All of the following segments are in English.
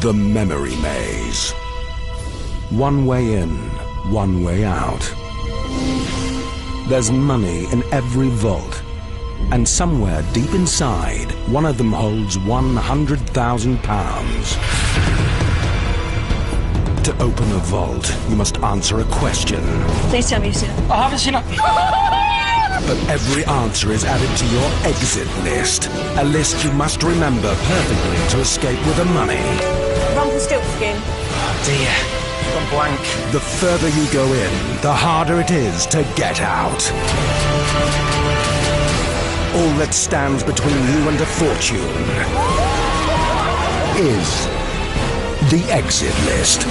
The Memory Maze. One way in, one way out. There's money in every vault, and somewhere deep inside, one of them holds £100,000. To open a vault, you must answer a question. Please tell me you've seen it. I haven't seen it. But every answer is added to your exit list. A list you must remember perfectly to escape with the money. Rumpelstiltskin. Oh dear, I'm blank. The further you go in, the harder it is to get out. All that stands between you and a fortune is the exit list.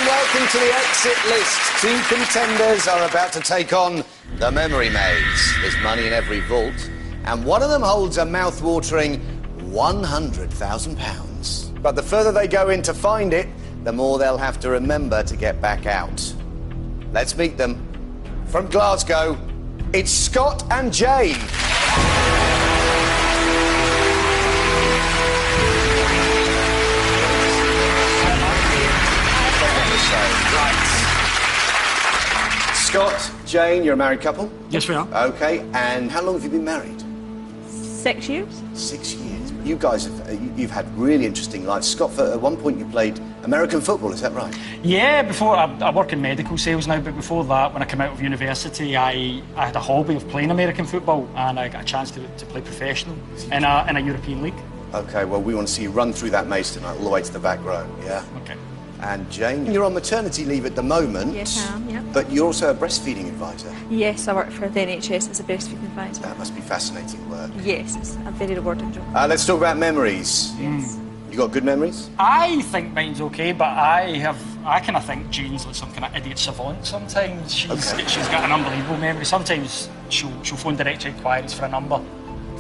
Welcome to the exit list. Two contenders are about to take on the Memory Maze. There's money in every vault, and one of them holds a mouth-watering £100,000. But the further they go in to find it, the more they'll have to remember to get back out. Let's meet them. From Glasgow, it's Scott and Jane. Scott, Jane, you're a married couple? Yes, we are. OK, and how long have you been married? 6 years. 6 years. You guys you've had really interesting lives. Scott, at one point you played American football, is that right? Yeah, before I work in medical sales now, but before that, when I came out of university, I had a hobby of playing American football, and I got a chance to play professional in a European league. OK, well, we want to see you run through that maze tonight, all the way to the back row, yeah? OK. And Jane, you're on maternity leave at the moment. Yes, I am, yeah. But you're also a breastfeeding advisor. Yes, I work for the NHS as a breastfeeding advisor. That must be fascinating work. Yes, it's a very rewarding job. Let's talk about memories. Yes. You got good memories? I think mine's OK, but I kind of think Jane's like some kind of idiot savant sometimes. She's got an unbelievable memory. Sometimes she'll phone direct inquiries for a number.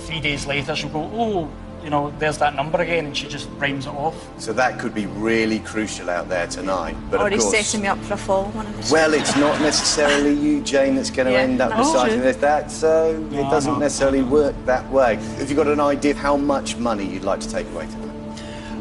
3 days later, she'll go, oh, you know, there's that number again, and she just rhymes it off. So that could be really crucial out there tonight. But Or of he's course, setting me up for a fall. One of his well, it's not necessarily you, Jane, that's going to end up deciding that, so it doesn't necessarily work that way. Have you got an idea of how much money you'd like to take away tonight?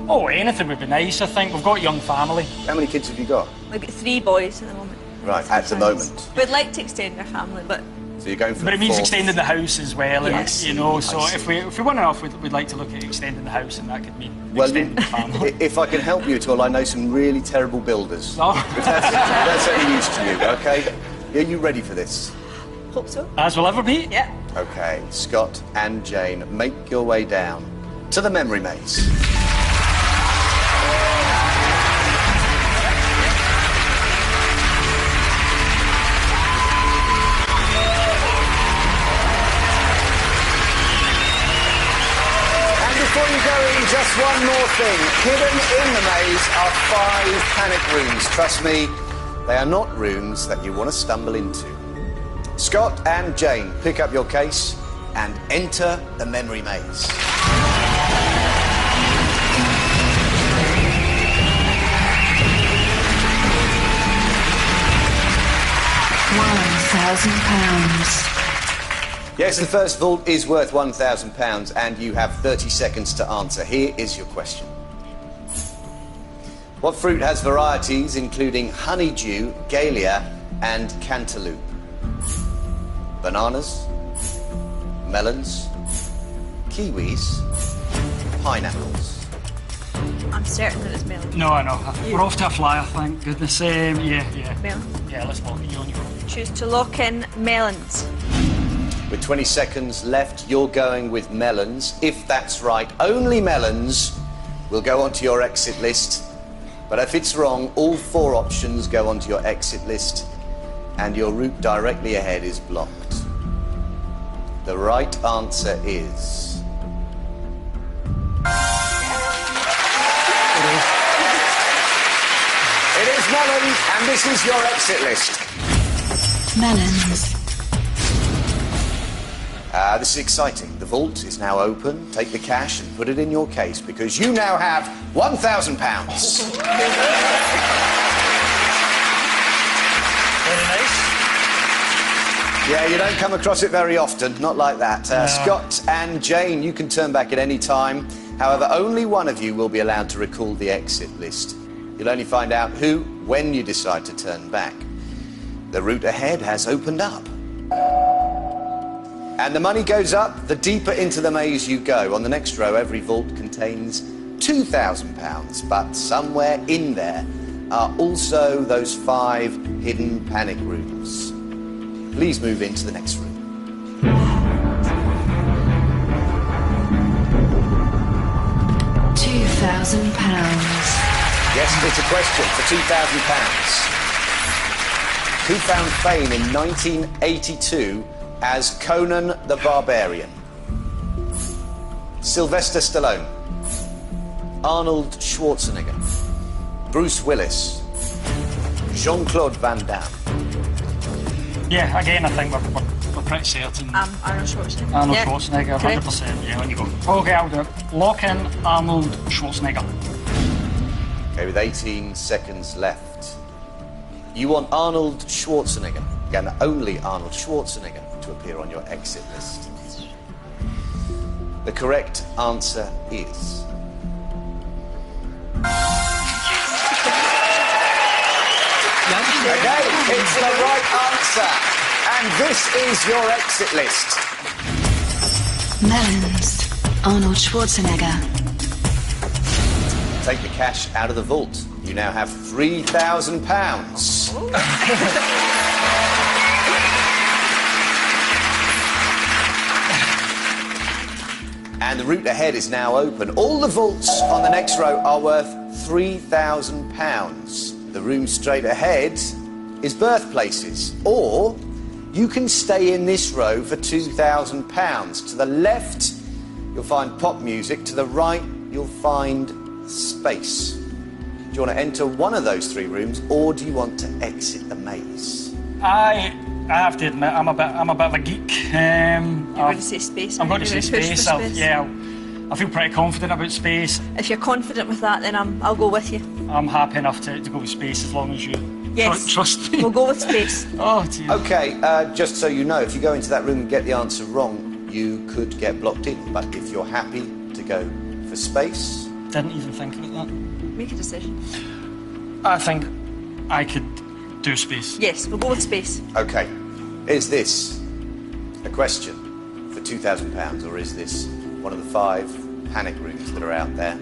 Oh, anything would be nice, I think. We've got a young family. How many kids have you got? We've got 3 boys at the moment. Right, at the moment. We'd like to extend our family, but... So you're going for But it the means fourth. extending the house as well, Yes. and, you know, so if we won enough, we'd like to look at extending the house, and that could mean extending the family. If I can help you at all, I know some really terrible builders. Oh. If that's any use to you, OK? Are you ready for this? Hope so. As we'll ever be. Yeah. OK, Scott and Jane, make your way down to the Memory Maze. Before you go in, just one more thing. Hidden in the maze are 5 panic rooms. Trust me, they are not rooms that you want to stumble into. Scott and Jane, pick up your case and enter the Memory Maze. £1,000. Yes, the first vault is worth £1,000 and you have 30 seconds to answer. Here is your question. What fruit has varieties including honeydew, Galia and cantaloupe? Bananas, melons, kiwis, pineapples. I'm certain that it's melon. No, I know. We're off to a flyer, thank goodness. Yeah. Melon. Yeah, let's lock it. You on your own. Choose to lock in melons. With 20 seconds left, you're going with melons. If that's right, only melons will go onto your exit list. But if it's wrong, all 4 options go onto your exit list and your route directly ahead is blocked. The right answer is... It is melons, and this is your exit list. Melons. This is exciting. The vault is now open. Take the cash and put it in your case because you now have £1,000. Very nice. Yeah, you don't come across it very often, not like that. Scott and Jane, you can turn back at any time. However, only one of you will be allowed to recall the exit list. You'll only find out who when you decide to turn back. The route ahead has opened up. And the money goes up the deeper into the maze you go. On the next row, every vault contains £2,000, but somewhere in there are also those 5 hidden panic rooms. Please move into the next room. £2,000. Yes, it's a question for £2,000. Who found fame in 1982 as Conan the Barbarian? Sylvester Stallone, Arnold Schwarzenegger, Bruce Willis, Jean-Claude Van Damme. Yeah, again, I think we're pretty certain. Arnold Schwarzenegger. Arnold Yeah, Schwarzenegger, correct. 100%. Yeah, on you go. Okay, I'll do it. Lock in Arnold Schwarzenegger. Okay, with 18 seconds left. You want Arnold Schwarzenegger, again, only Arnold Schwarzenegger, to appear on your exit list. The correct answer is... Okay, it's the right answer. And this is your exit list. Melons. Arnold Schwarzenegger. Take the cash out of the vault. You now have £3,000. And the route ahead is now open. All the vaults on the next row are worth £3,000. The room straight ahead is birthplaces. Or you can stay in this row for £2,000. To the left, you'll find pop music. To the right, you'll find space. Do you want to enter one of those 3 rooms, or do you want to exit the maze? I have to admit, I'm a bit of a geek. You're going to say space. I'm going to You're say gonna push for space. Yeah, I feel pretty confident about space. If you're confident with that, then I'll go with you. I'm happy enough to go with space as long as you Yes. trust me. We'll go with space. Oh, dear. Okay, just so you know, if you go into that room and get the answer wrong, you could get blocked in. But if you're happy to go for space... Didn't even think about that. Make a decision. I think I could do space. Yes, we'll go with space. Okay, is this a question for £2,000, or is this one of the 5 panic rooms that are out there?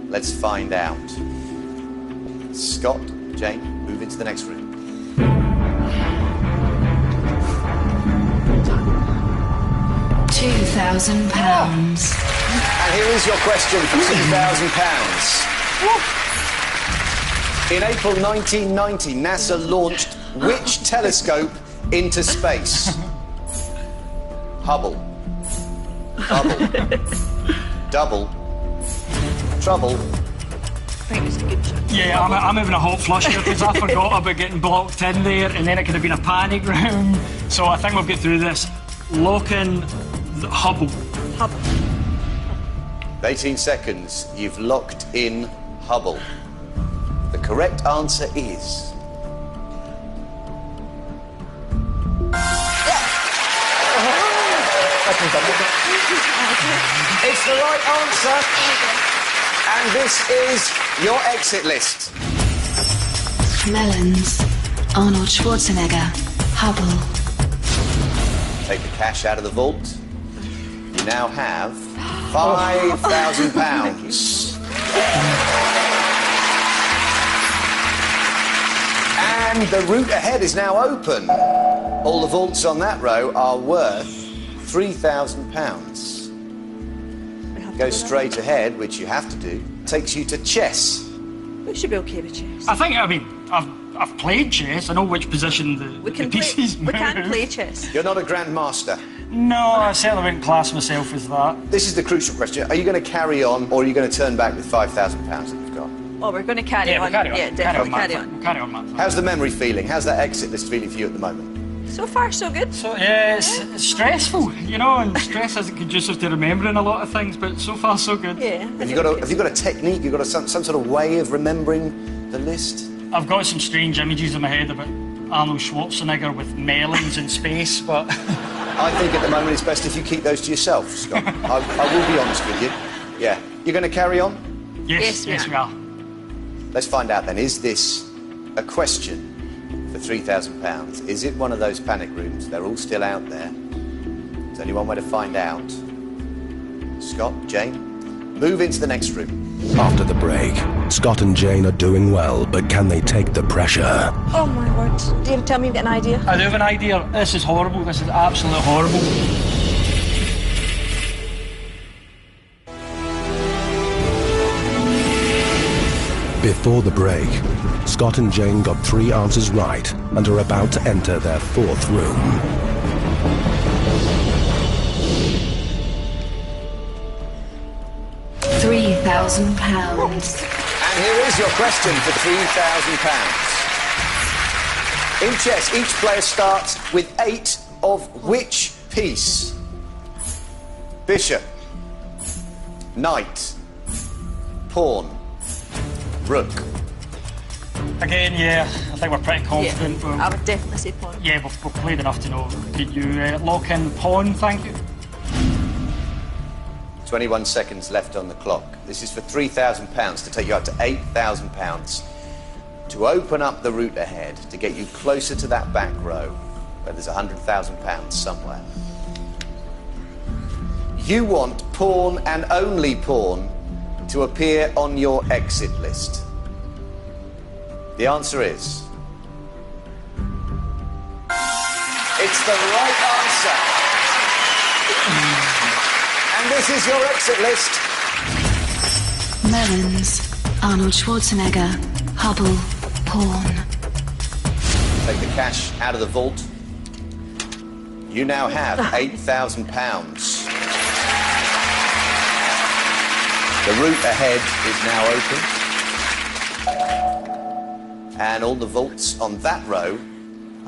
Let's find out. Scott, Jane, move into the next room. £2,000. And here is your question for £2,000. In April 1990, NASA launched which telescope into space? Hubble. Hubble. Double. Trouble. I think it's a good choice. Yeah, I'm having a hot flush here because I forgot about getting blocked in there, and then it could have been a panic room. So I think we'll get through this. Lock in the Hubble. Hubble. 18 seconds, you've locked in Hubble. The correct answer is... It's the right answer. And this is your exit list. Melons. Arnold Schwarzenegger. Hubble. Take the cash out of the vault. You now have £5,000. And the route ahead is now open. All the vaults on that row are worth £3,000. Go straight ahead, which you have to do, takes you to chess. We should be okay with chess. I mean, I've played chess. I know which position the pieces move. We can play chess. You're not a grandmaster. No, I certainly wouldn't class myself as that. This is the crucial question. Are you going to carry on, or are you going to turn back with £5,000 that you've got? Oh, we're going to carry on. We'll carry on. Yeah, definitely carry on. We'll carry on, man. How's the memory feeling? How's that exit list feeling for you at the moment? So far, so good. So, yeah, it's stressful, you know, and stress isn't conducive to remembering a lot of things, but so far, so good. Yeah. Have you got a technique? You've got some sort of way of remembering the list? I've got some strange images in my head about Arnold Schwarzenegger with melons in space, but... I think at the moment it's best if you keep those to yourself, Scott. I will be honest with you. Yeah. You're going to carry on? Yes, we are. Let's find out then. Is this a question for £3,000? Is it one of those panic rooms? They're all still out there. There's only one way to find out. Scott, Jane, move into the next room. After the break, Scott and Jane are doing well, but can they take the pressure? Oh my word. Dave, tell me you've got an idea. I do have an idea. This is horrible. This is absolutely horrible. Before the break, Scott and Jane got 3 answers right and are about to enter their 4th room. £3,000. And here is your question for £3,000. In chess, each player starts with 8 of which piece? Bishop, knight, pawn, rook. Again, yeah, I think we're pretty confident. Yeah, I would definitely say pawn. Yeah, we've played enough to know. Could you lock in pawn, thank you? 21 seconds left on the clock. This is for £3,000 to take you up to £8,000 to open up the route ahead, to get you closer to that back row where there's £100,000 somewhere. You want pawn and only pawn to appear on your exit list. The answer is... it's the right answer. And this is your exit list. Melons, Arnold Schwarzenegger, Hubble, pawn. Take the cash out of the vault. You now have £8,000. The route ahead is now open. And all the vaults on that row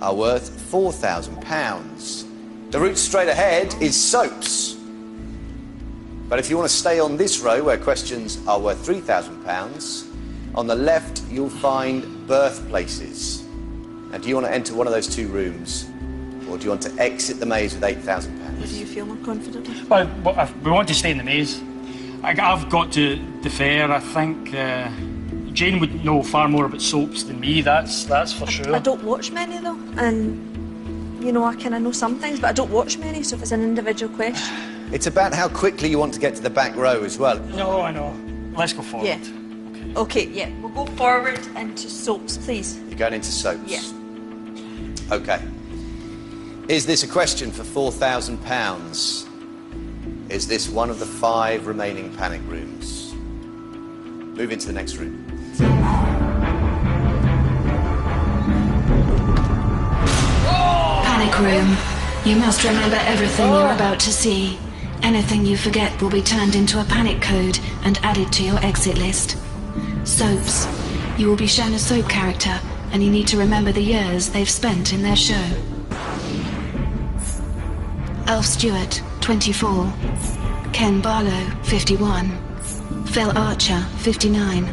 are worth £4,000. The route straight ahead is soaps. But if you want to stay on this row where questions are worth £3,000, on the left you'll find birthplaces. Now, do you want to enter one of those 2 rooms, or do you want to exit the maze with £8,000? Do you feel more confident? Well, we want to stay in the maze. I've got to defer. I think Jane would know far more about soaps than me, that's for sure. I don't watch many though, and you know, I kind of know some things, but I don't watch many, so if it's an individual question. It's about how quickly you want to get to the back row as well. No, I know. Let's go forward. Yeah. Okay, yeah. We'll go forward into soaps, please. You're going into soaps? Yeah. Okay. Is this a question for £4,000? Is this one of the 5 remaining panic rooms? Move into the next room. Panic room. You must remember everything you're about to see. Anything you forget will be turned into a panic code and added to your exit list. Soaps. You will be shown a soap character, and you need to remember the years they've spent in their show. Alf Stewart, 24. Ken Barlow, 51. Phil Archer, 59.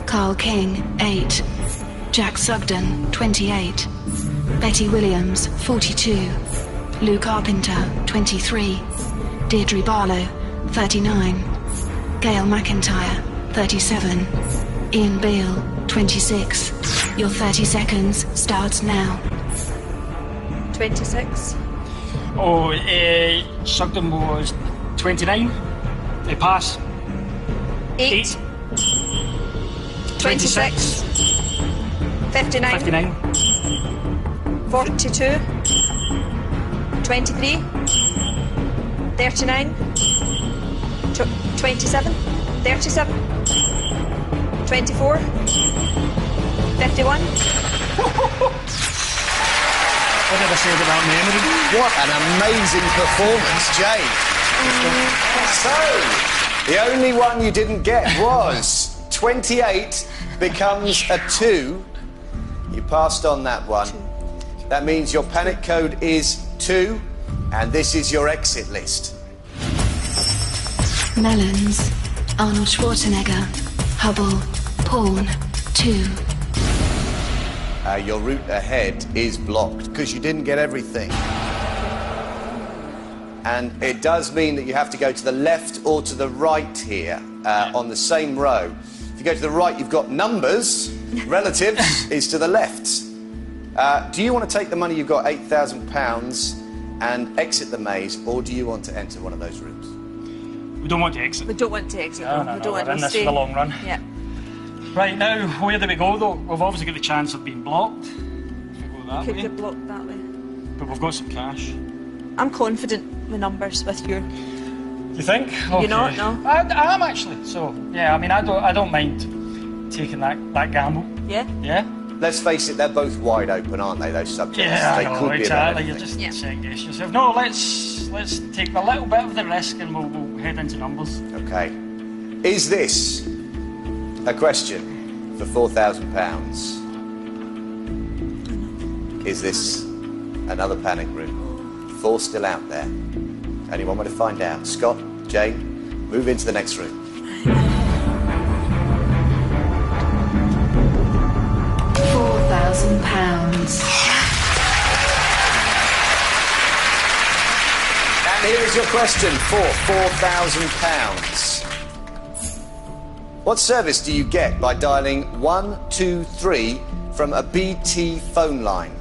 Carl King, 8. Jack Sugden, 28. Betty Williams, 42. Lou Carpenter, 23. Deirdre Barlow, 39. Gail McIntyre, 37. Ian Beale, 26. Your 30 seconds starts now. 26. Oh, Sugden was 29. They pass. 8. 26. 59. 59. 42. 23. 39. 27. 37. 24. 51. What did I say about memory? What an amazing performance, Jane. So, the only one you didn't get was 28 becomes a 2. You passed on that one. That means your panic code is 2, and this is your exit list. Melons, Arnold Schwarzenegger, Hubble, pawn, 2. Your route ahead is blocked because you didn't get everything. And it does mean that you have to go to the left or to the right here on the same row. If you go to the right, you've got numbers. Relatives is to the left. Do you want to take the money you've got, £8,000, and exit the maze, or do you want to enter one of those rooms? We don't want to exit. We don't want to exit. No, though. We don't we're want in to this stay. for the long run. Yeah. Right, now, where do we go, though? We've obviously got the chance of being blocked. If we go that Could way. get blocked that way. But we've got some cash. I'm confident with numbers with you. You think? Okay. You're not, no? I am, actually. So, yeah, I mean, I don't mind taking that gamble. Yeah? Yeah? Let's face it, they're both wide open, aren't they, those subjects? Yeah, they I know, could be exactly. about You're just Yeah. second guess yourself. No, let's take a little bit of the risk and we'll head into numbers. Okay. Is this a question for £4,000? Is this another panic room? 4 still out there. Only one way to find out. Scott, Jane, move into the next room. £4,000. And here is your question for £4,000. What service do you get by dialing 123 from a BT phone line?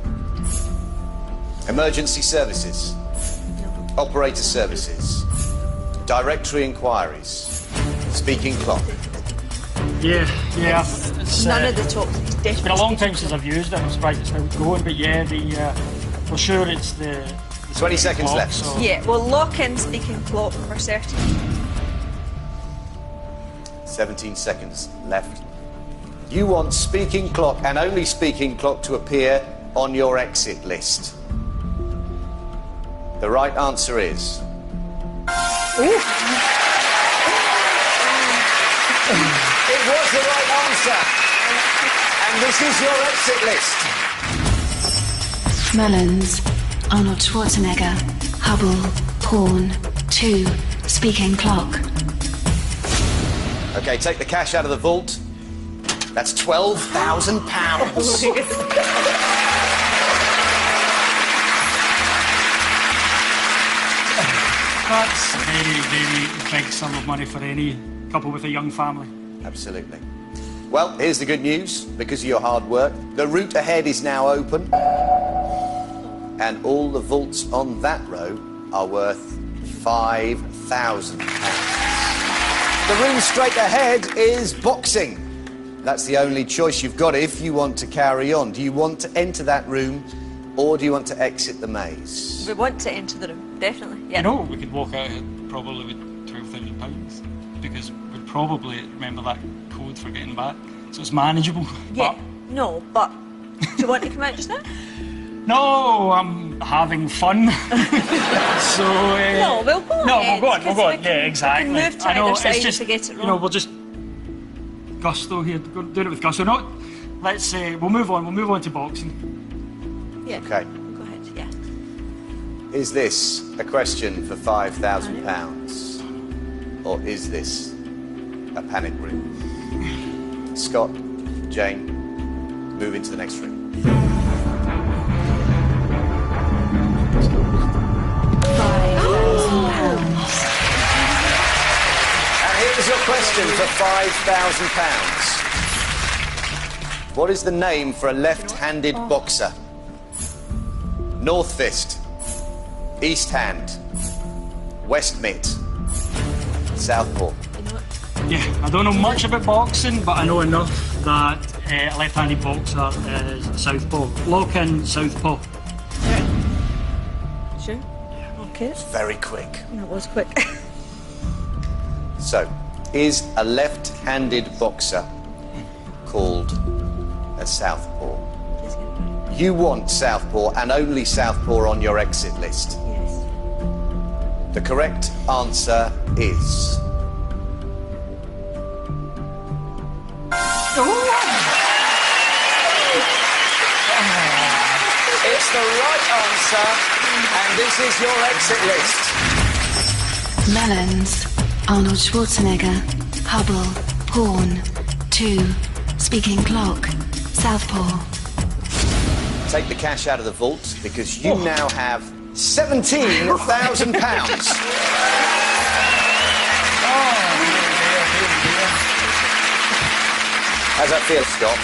Emergency services, operator services, directory inquiries, speaking clock. Yeah. It's, None of the top. It's been a long time since I've used it. I'm surprised it's still going, but yeah, for sure it's the 20 seconds clock, left. So. Yeah, we'll lock in speaking clock for certain. 17 seconds left. You want speaking clock and only speaking clock to appear on your exit list. The right answer is... It was the right answer. And this is your exit list. Melons, Arnold Schwarzenegger, Hubble, Horn, 2, speaking clock. Okay, take the cash out of the vault. That's £12,000. That's a very, very big sum of money for any couple with a young family. Absolutely. Well, here's the good news. Because of your hard work, the route ahead is now open. And all the vaults on that row are worth £5,000. The room straight ahead is boxing. That's the only choice you've got if you want to carry on. Do you want to enter that room or do you want to exit the maze? We want to enter the room, definitely. Yeah. You know, we could walk out probably with £12,000 because we'd probably remember that code for getting back. So it's manageable. Yeah. No, but do you want to come out just now? No, I'm having fun. So No, we'll go No, ahead, we'll go on. because We'll go we on. can- Yeah, exactly. we can move to I know either side it's if just we get it You know, wrong. we'll just gusto here. Doing it with gusto. No, let's we'll move on. We'll move on to boxing. Yeah. Okay. Go ahead, yeah. Is this a question for £5,000? Or is this a panic room? Scott, Jane, move into the next room. £5,000. And here's your question for £5,000. What is the name for a left-handed boxer? North fist, east hand, west mitt, southpaw. Yeah, I don't know much about boxing, but I know enough that a left-handed boxer is southpaw. Lock in southpaw. Sure? Okay. Very quick. That was quick. So, is a left-handed boxer called a southpaw? You want southpaw and only southpaw on your exit list. Yes. The correct answer is... It's the right answer, and this is your exit list. Melons, Arnold Schwarzenegger, Hubble, Horn, 2, speaking clock, Southpaw. Take the cash out of the vault because you now have £17,000. How's that feel, Scott?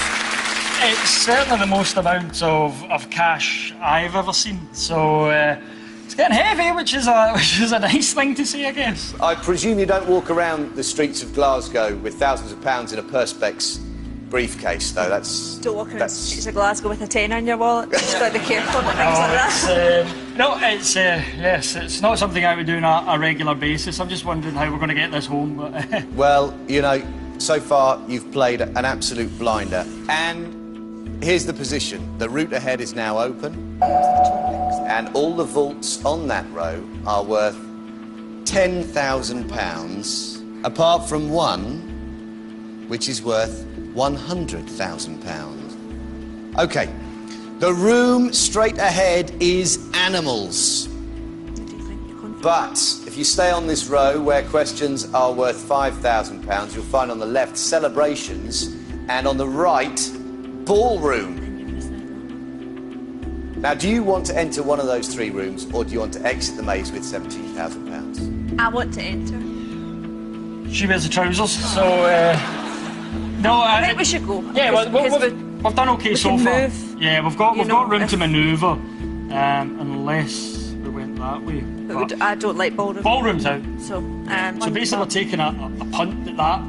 It's certainly the most amount of cash I've ever seen. So it's getting heavy, which is a nice thing to see, I guess. I presume you don't walk around the streets of Glasgow with thousands of pounds in a Perspex briefcase, though. That's Don't walk around the streets of Glasgow with a tenner in your wallet. Just got to be careful about things like that. Yes, it's not something I would do on a regular basis. I'm just wondering how we're going to get this home. But Well, you know, so far you've played an absolute blinder. And here's the position. The route ahead is now open. And all the vaults on that row are worth £10,000, apart from one, which is worth £100,000. OK, the room straight ahead is animals. But if you stay on this row where questions are worth £5,000, you'll find on the left celebrations and on the right ballroom. Now, do you want to enter one of those three rooms or do you want to exit the maze with £17,000? I want to enter. she wears the trousers, so no. I think we should go. Yeah, we've done okay so far. Move, yeah, we've got room to manoeuvre, unless we went that way. But I don't like ballroom. Ballroom's out. So Basically, we're taking a punt that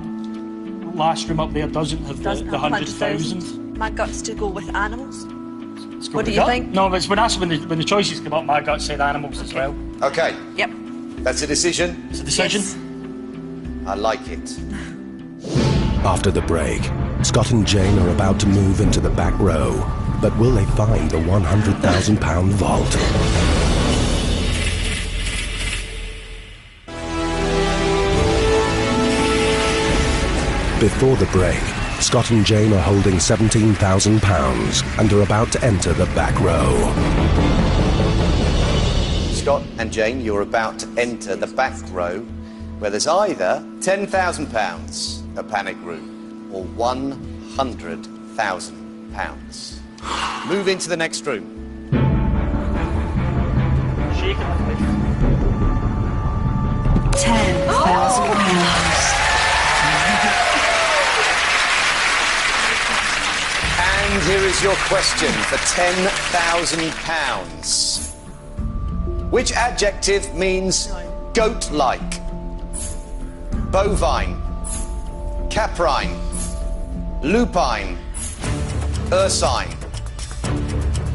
last room up there doesn't have the 100,000. My guts to go with animals. What do you think? No, but when the choices come up, my gut said animals as well. Okay. Yep. That's a decision? It's a decision. Yes. I like it. After the break, Scott and Jane are about to move into the back row, but will they find the £100,000 vault? Before the break, Scott and Jane are holding £17,000 and are about to enter the back row. Scott and Jane, you're about to enter the back row, where there's either £10,000, a panic room, or £100,000. Move into the next room. £10,000. And here is your question for £10,000. Which adjective means goat-like? Bovine, caprine, lupine, ursine.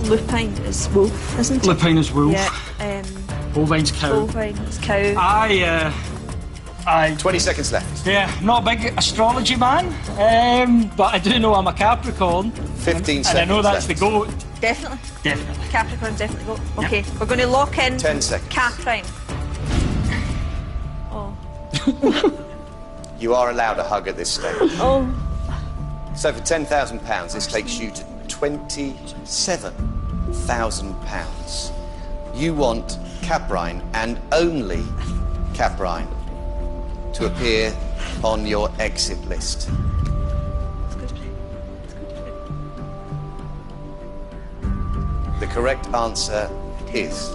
Lupine is wolf, isn't it? Lupine is wolf. Yeah. Bovine's cow. Bovine's cow. 20 seconds left. Yeah, not a big astrology man, but I do know I'm a Capricorn. 15 seconds And I know that's left. the goat. Definitely. Definitely. Capricorn definitely go. Okay, we're going to lock in 10 seconds. Caprine. Oh. You are allowed a hug at this stage. Oh. So for £10,000, this takes you to £27,000. You want Caprine and only Caprine to appear on your exit list. The correct answer is...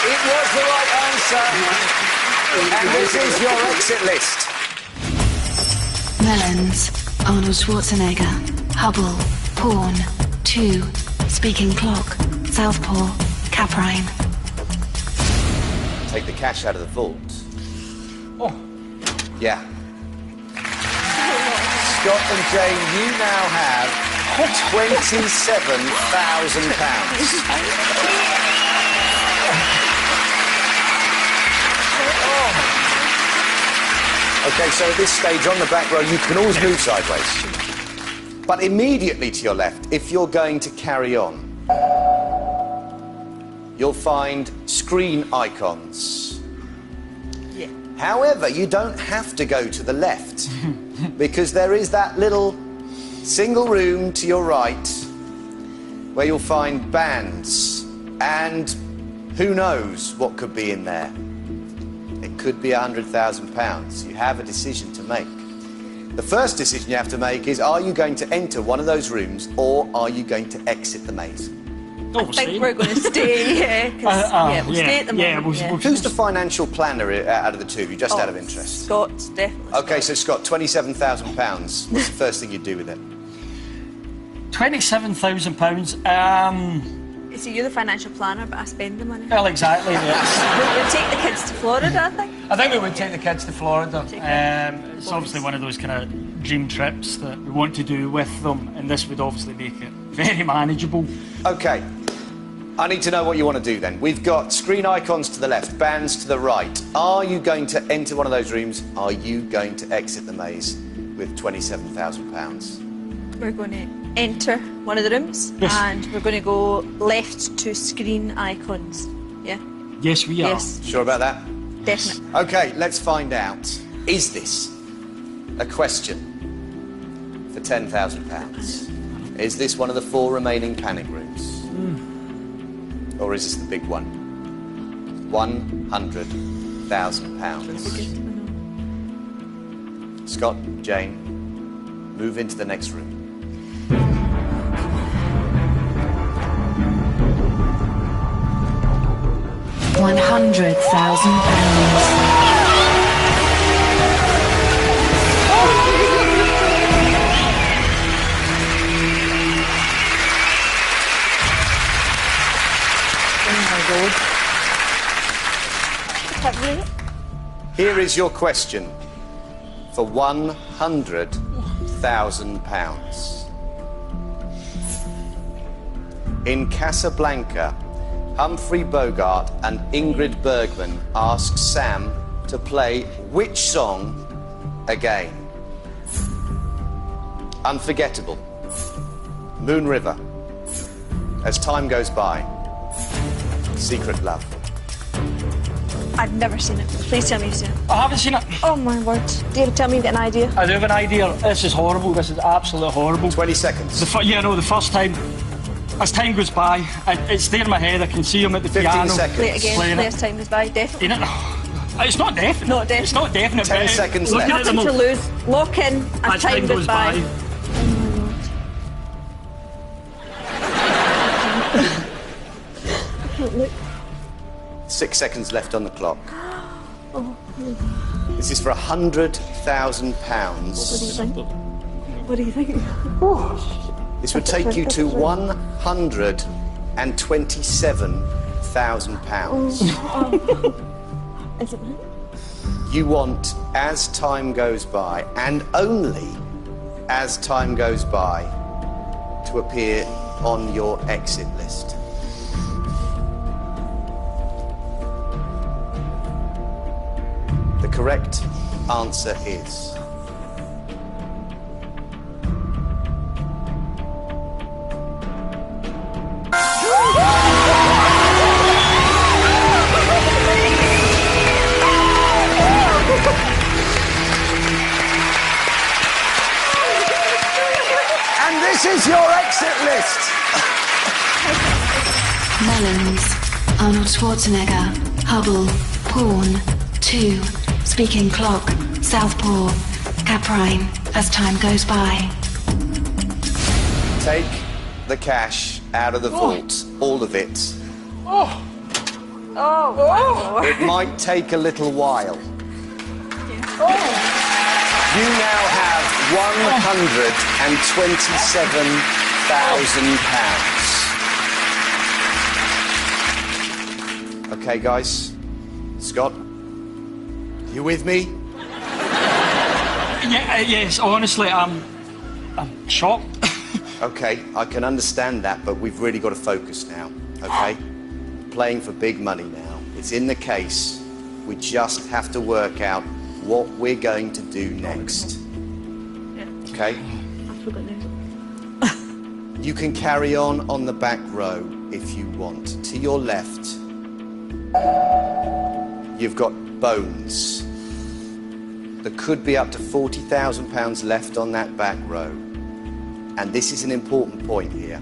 It was the right answer. And this is your exit list. Melons, Arnold Schwarzenegger, Hubble, Porn, 2, Speaking Clock, Southpaw, Caprine. Take the cash out of the vault. Oh. Yeah. Scott and Jane, you now have £27,000. Okay, so at this stage on the back row, you can always move sideways. But immediately to your left, if you're going to carry on, you'll find screen icons. Yeah. However, you don't have to go to the left, because there is that little single room to your right where you'll find bands and Who knows what could be in there? It could be £100,000. You have a decision to make. The first decision you have to make is, are you going to enter one of those rooms or are you going to exit the maze? Oh, I think we're going to stay, we'll stay at the moment. Who's the financial planner out of the two of you, just out of interest? Scott's definitely. OK, so Scott, £27,000. What's the first thing you'd do with it? £27,000. So you're the financial planner, but I spend the money. Well, exactly. Yes. We'll take the kids to Florida, I think. I think we would take the kids to Florida. It's obviously one of those kind of dream trips that we want to do with them, and this would obviously make it very manageable. OK. I need to know what you want to do then. We've got screen icons to the left, bands to the right. Are you going to enter one of those rooms? Are you going to exit the maze with £27,000? We're going to enter one of the rooms, and we're going to go left to screen icons. Yeah? Yes, we are. Yes. Sure about that? Definitely. OK, let's find out. Is this a question for £10,000? Is this one of the 4 remaining panic rooms? Or is this the big one? £100,000. Scott, Jane, move into the next room. £100,000. Here is your question for £100,000. In Casablanca, Humphrey Bogart and Ingrid Bergman ask Sam to play which song again? Unforgettable, Moon River, As Time Goes By, Secret Love. I've never seen it. Please tell me you've seen it. I haven't seen it. Oh my word. David, tell me you've got an idea. I do have an idea. This is horrible. This is absolutely horrible. 20 seconds. The first time, as time goes by, it's there in my head. I can see him at the 15 piano. seconds. Play it again. Playing Play as time goes by. Definitely. It's not definite. Not definite. It's not definite. 10 seconds left. Nothing to lose. Lock in as time goes by. 6 seconds left on the clock. This is for £100,000. What do you think? This would take you to £127,000. Is it? You want As Time Goes By, and only As Time Goes By, to appear on your exit list. The correct answer is... And this is your exit list. Melons, Arnold Schwarzenegger, Hubble, Porn, 2, Speaking Clock, Southpaw, Caprine, As Time Goes By. Take the cash out of the vault, all of it. It might take a little while. You now have £127,000. Okay, guys. Scott, you with me? Yes, honestly, I'm shocked. Okay, I can understand that, but we've really got to focus now, okay? Playing for big money now. It's in the case. We just have to work out what we're going to do next. Okay? I forgot now. You can carry on the back row if you want. To your left, you've got bones. There could be up to £40,000 left on that back row. And this is an important point here.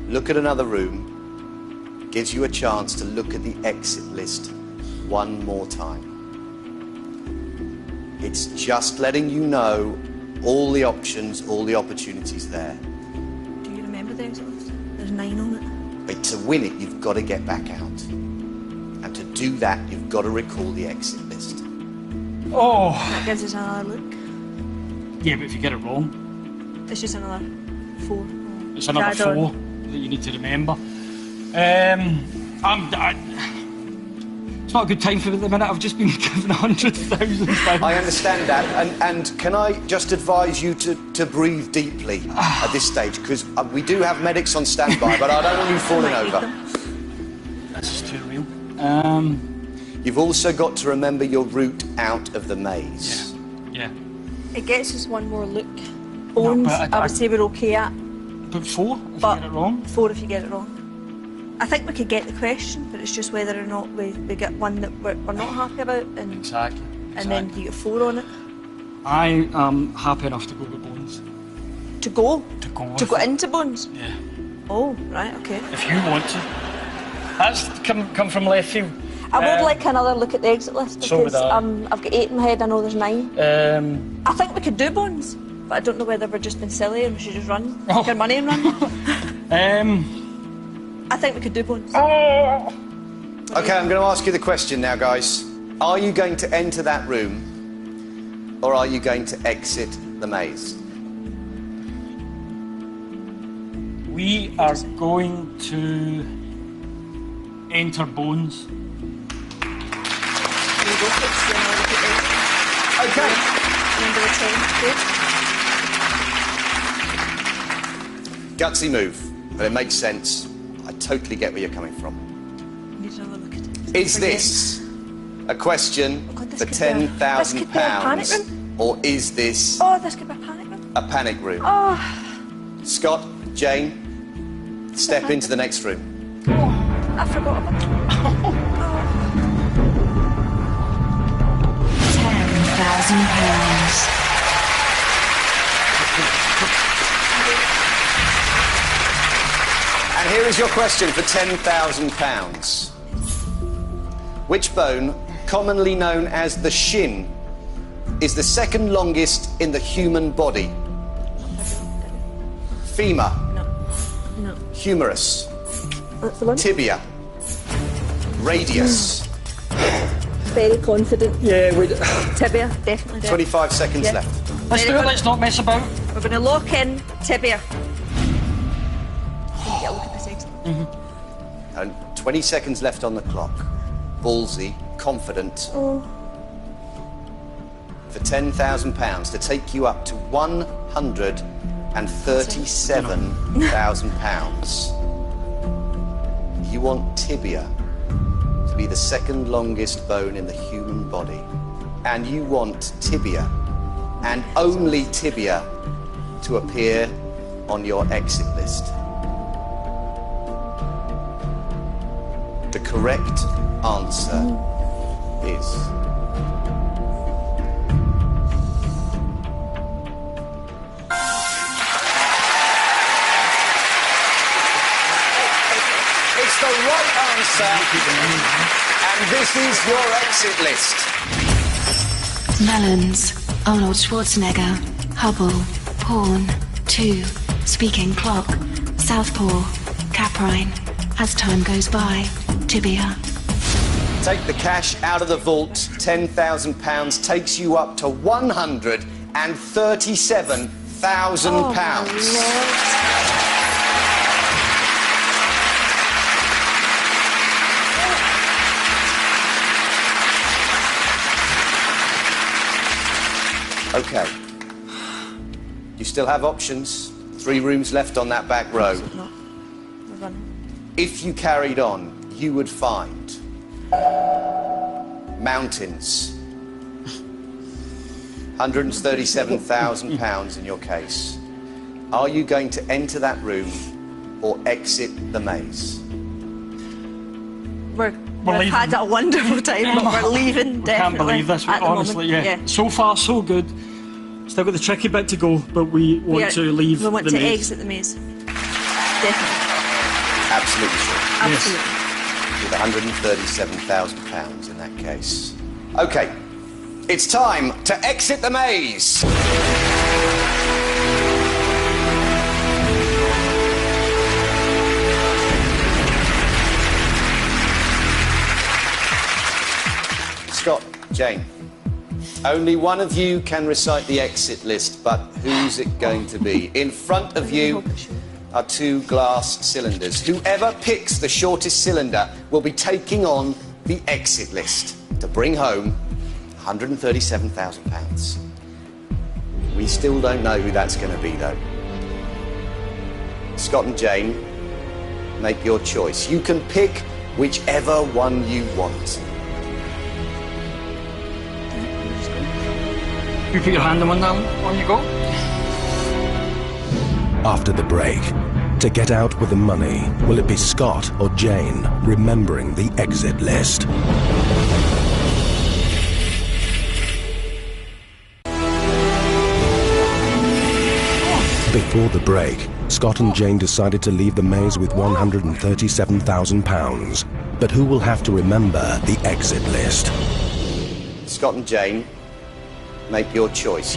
Look at another room gives you a chance to look at the exit list one more time. It's just letting you know all the options, all the opportunities there. Do you remember the exit list? There's 9 on it. But to win it, you've got to get back out. And to do that, you've got to recall the exit list. Oh. That gives us another look. Yeah, but if you get it wrong, It's just another 4. it's another Add on. 4 that you need to remember. It's not a good time for me at the minute. I've just been given £100,000. I understand that, and can I just advise you to breathe deeply at this stage, because we do have medics on standby, but I don't want you falling over. This is too real. You've also got to remember your route out of the maze. Yeah. It gets us one more look. Bones, but I would say we're okay at. But 4 if But you get it wrong. 4 if you get it wrong. I think we could get the question, but it's just whether or not we get one that we're not happy about, and Exactly. and then you get 4 on it. I am happy enough to go with Bones. To go To go. into Bones. Yeah. Oh, right, okay. If you want to. That's come from left field. I would like another look at the exit list, So would because I. I've got 8 in my head. I know there's 9. I think we could do Bones, but I don't know whether we're just being silly and we should just run, take our money and run. I think we could do Bones. Okay, I'm going to ask you the question now, guys. Are you going to enter that room, or are you going to exit the maze? We are going to enter Bones. Can we go for it? See another look at the exit? Okay. Remember the time? Good. Gutsy move, but it makes sense. I totally get where you're coming from. Need another look at it. Is this a question Oh God, this for could be a- this could be a panic £10,000, room. or is this Oh, this could be a panic room. a panic room? Oh, Scott, Jane, step into the next room. I forgot about it. £10,000. And here is your question for £10,000. Which bone, commonly known as the shin, is the second longest in the human body? Femur, No. humerus, That's the one. tibia, radius. Very confident. Yeah, we. Tibia, definitely. 25 seconds Yeah. left. Let's do it. Let's not mess about. We're going to lock in tibia. Can you get a look at this exit? And 20 seconds left on the clock. Ballsy, confident. Oh. For £10,000 to take you up to £137,000. You want tibia to be the second longest bone in the human body. And you want tibia, and only tibia, to appear on your exit list. The correct answer is... It's the right answer, and this is your exit list. Melons, Arnold Schwarzenegger, Hubble, Horn, 2, Speaking Clock, Southpaw, Caprine, As Time Goes By, Tibia. Take the cash out of the vault. £10,000 takes you up to £137,000. Oh, my Okay. You still have options. 3 rooms left on that back row. No. We're running. If you carried on, you would find mountains. £137,000 in your case. Are you going to enter that room or exit the maze? We've leaving. had a wonderful time, but we're leaving, I definitely. can't believe this. at the Honestly, moment. yeah. So far, so good. Still got the tricky bit to go, but we want to leave We want the to maze. exit the maze. Definitely. Absolutely sure. Absolutely. with £137,000 in that case. OK, it's time to exit the maze. Scott, Jane, only one of you can recite the exit list, but who's it going to be? In front of you are 2 glass cylinders. Whoever picks the shortest cylinder will be taking on the exit list to bring home £137,000. We still don't know who that's going to be, though. Scott and Jane, make your choice. You can pick whichever one you want. You put your hand on one now, on you go. After the break, to get out with the money, will it be Scott or Jane remembering the exit list? Before the break, Scott and Jane decided to leave the maze with £137,000. But who will have to remember the exit list? Scott and Jane, make your choice.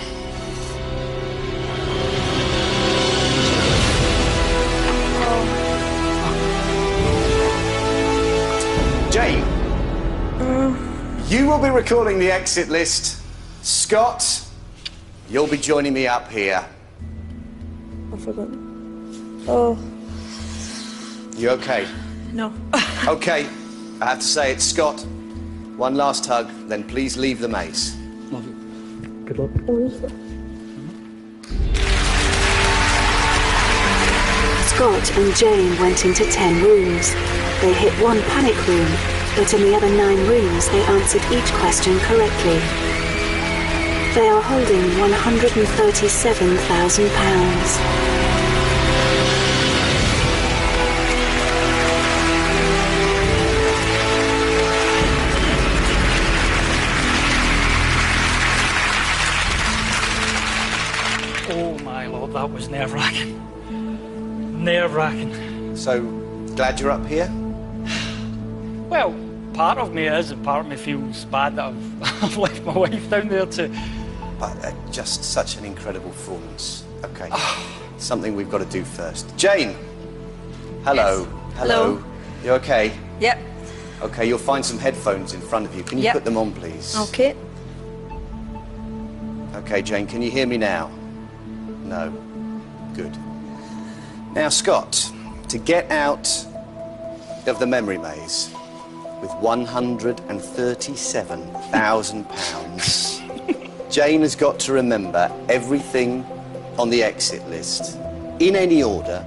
Jane, you will be recalling the exit list. Scott, you'll be joining me up here. I forgot. Oh. You okay? No. Okay, I have to say it. Scott, one last hug, then please leave the maze. Love you. Good luck. Scott and Jane went into 10 rooms. They hit one panic room, but in the other 9 rooms they answered each question correctly. They are holding £137,000. Oh my lord, that was nerve-wracking. Nerve-wracking. So, glad you're up here? Well, part of me is, and part of me feels bad that I've left my wife down there to... But just such an incredible performance. OK, something we've got to do first. Jane! Hello. Yes. Hello. You OK? Yep. OK, you'll find some headphones in front of you. Can you put them on, please? OK. OK, Jane, can you hear me now? No. Good. Now, Scott, to get out of the memory maze with £137,000, Jane has got to remember everything on the exit list in any order,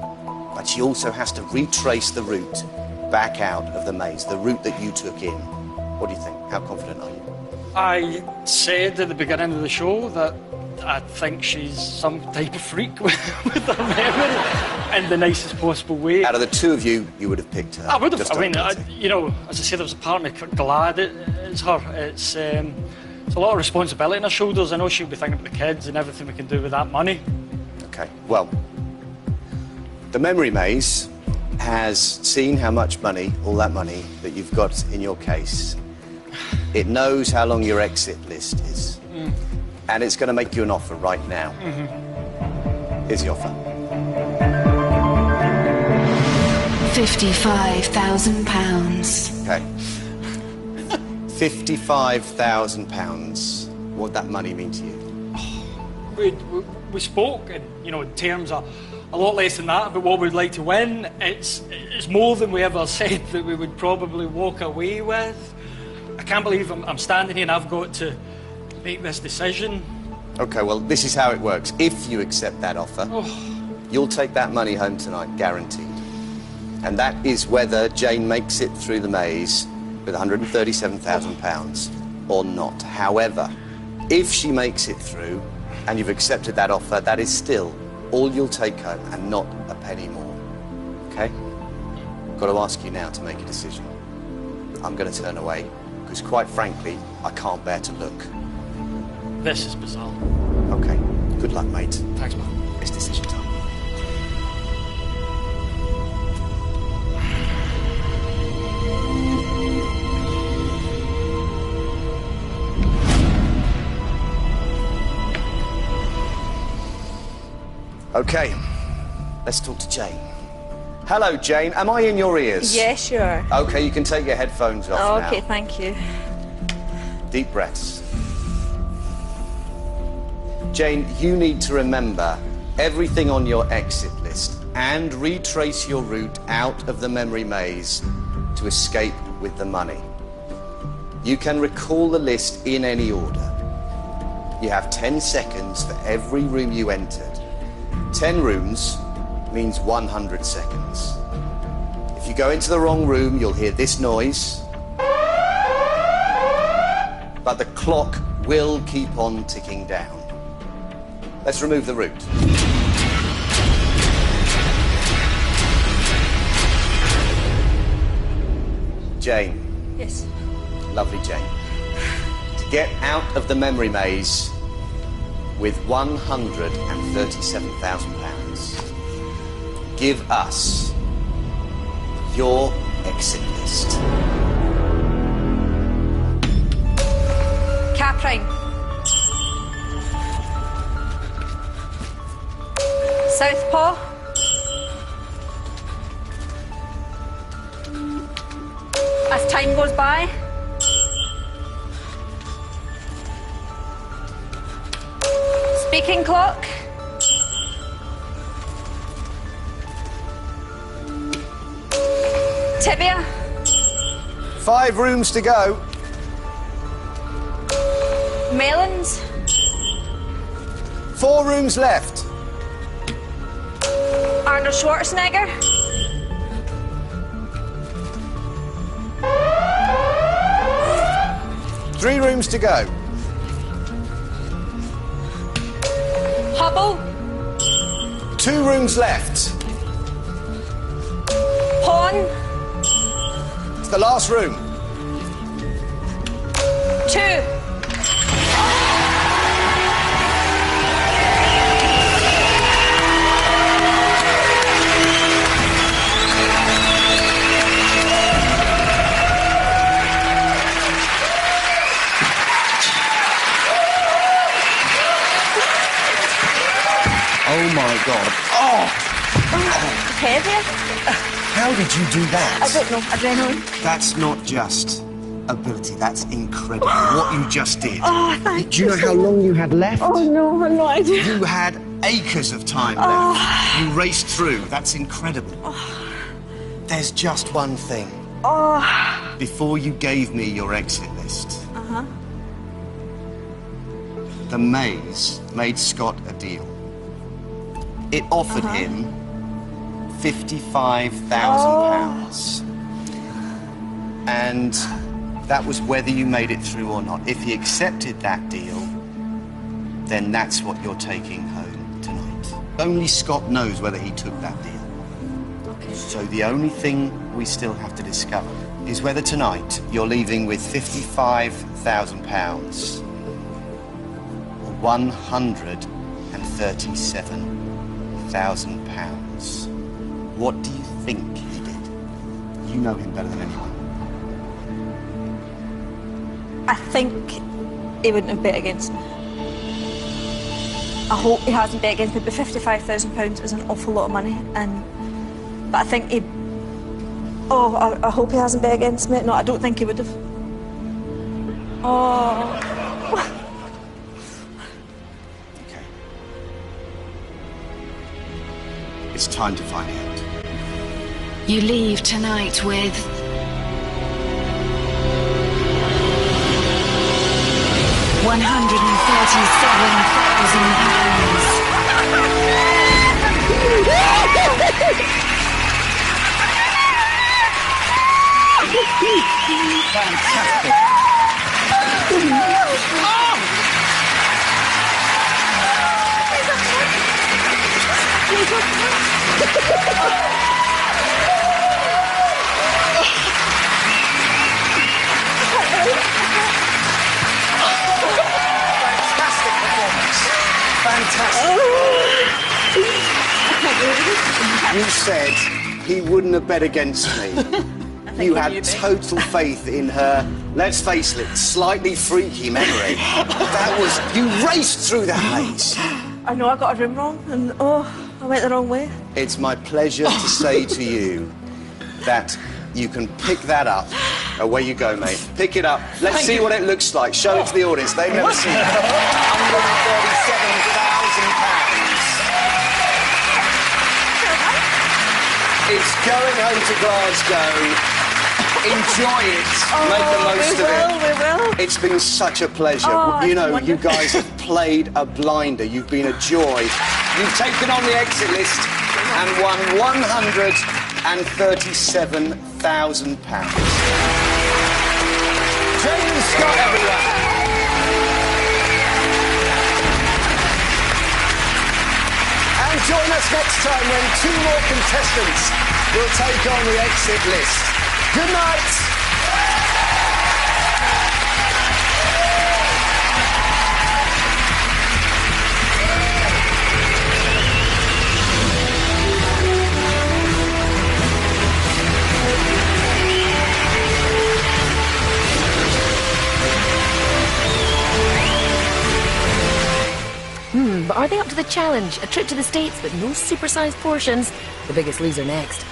but she also has to retrace the route back out of the maze, the route that you took in. What do you think? How confident are you? I said at the beginning of the show that I think she's some type of freak with her memory in the nicest possible way. Out of the 2 of you, you would have picked her. I would have. I mean, you know, as I said, there was a part of me glad it's her. It's a lot of responsibility on her shoulders. I know she'll be thinking about the kids and everything we can do with that money. OK, well, the memory maze has seen how much money, all that money, that you've got in your case. It knows how long your exit list is. And it's going to make you an offer right now. Here's the offer. £55,000. OK. £55,000. What would that money mean to you? We spoke, and you know, in terms of a lot less than that, but what we'd like to win. It's more than we ever said that we would probably walk away with. I can't believe I'm standing here and I've got to make this decision. OK, well, this is how it works. If you accept that offer, you'll take that money home tonight, guaranteed. And that is whether Jane makes it through the maze with £137,000 or not. However, if she makes it through and you've accepted that offer, that is still all you'll take home and not a penny more. OK? I've got to ask you now to make a decision. I'm going to turn away because, quite frankly, I can't bear to look. This is bizarre. OK. Good luck, mate. Thanks, man. It's decision time. OK, let's talk to Jane. Hello, Jane. Am I in your ears? Yeah, sure. OK, you can take your headphones off now. OK, thank you. Deep breaths. Jane, you need to remember everything on your exit list and retrace your route out of the memory maze to escape with the money. You can recall the list in any order. You have 10 seconds for every room you entered. 10 rooms means 100 seconds. If you go into the wrong room, you'll hear this noise. But the clock will keep on ticking down. Let's remove the route. Jane. Yes. Lovely Jane. To get out of the memory maze with £137,000, give us your exit list. Caprine. Southpaw. As time goes by. Speaking clock. Tibia. 5 rooms to go. Melons. 4 rooms left. Arnold Schwarzenegger. Three rooms to go. Hubble. 2 rooms left. Pawn. It's the last room. 2. Oh my God. Oh! Heavier? How did you do that? I don't know. Adrenaline. That's not just ability, that's incredible. What you just did. Oh, thank Do you know how long you had left? Oh, no, I've no idea. You had acres of time left. You raced through. That's incredible. There's just one thing. Before you gave me your exit list, the maze made Scott a deal. It offered him £55,000. And that was whether you made it through or not. If he accepted that deal, then that's what you're taking home tonight. Only Scott knows whether he took that deal. Okay. So the only thing we still have to discover is whether tonight you're leaving with £55,000 or £137,000. What do you think he did? You know him better than anyone. I think he wouldn't have bet against me. I hope he hasn't bet against me, but £55,000 is an awful lot of money. But I think he... Oh, I hope he hasn't bet against me. No, I don't think he would have. Oh... Okay. It's time to find out. You leave tonight with Fantastic. Fantastic performance. Fantastic. You said he wouldn't have bet against me. You had total faith in her, let's face it, slightly freaky memory. That was... You raced through that maze. I know I got a room wrong, and oh... I went the wrong way. It's my pleasure to say to you that you can pick that up. Away you go, mate. Pick it up. Let's see what it looks like. Show it to the audience. They've never seen it. £137,000. It's going home to Glasgow. Enjoy it. Make the most of it. We will. It's been such a pleasure. Oh, You know, it's you guys have played a blinder. You've been a joy. You've taken on the exit list and won £137,000. James Scott, everyone. And join us next time when 2 more contestants will take on the exit list. Good night. But are they up to the challenge? A trip to the States, but no supersized portions. The Biggest Loser next.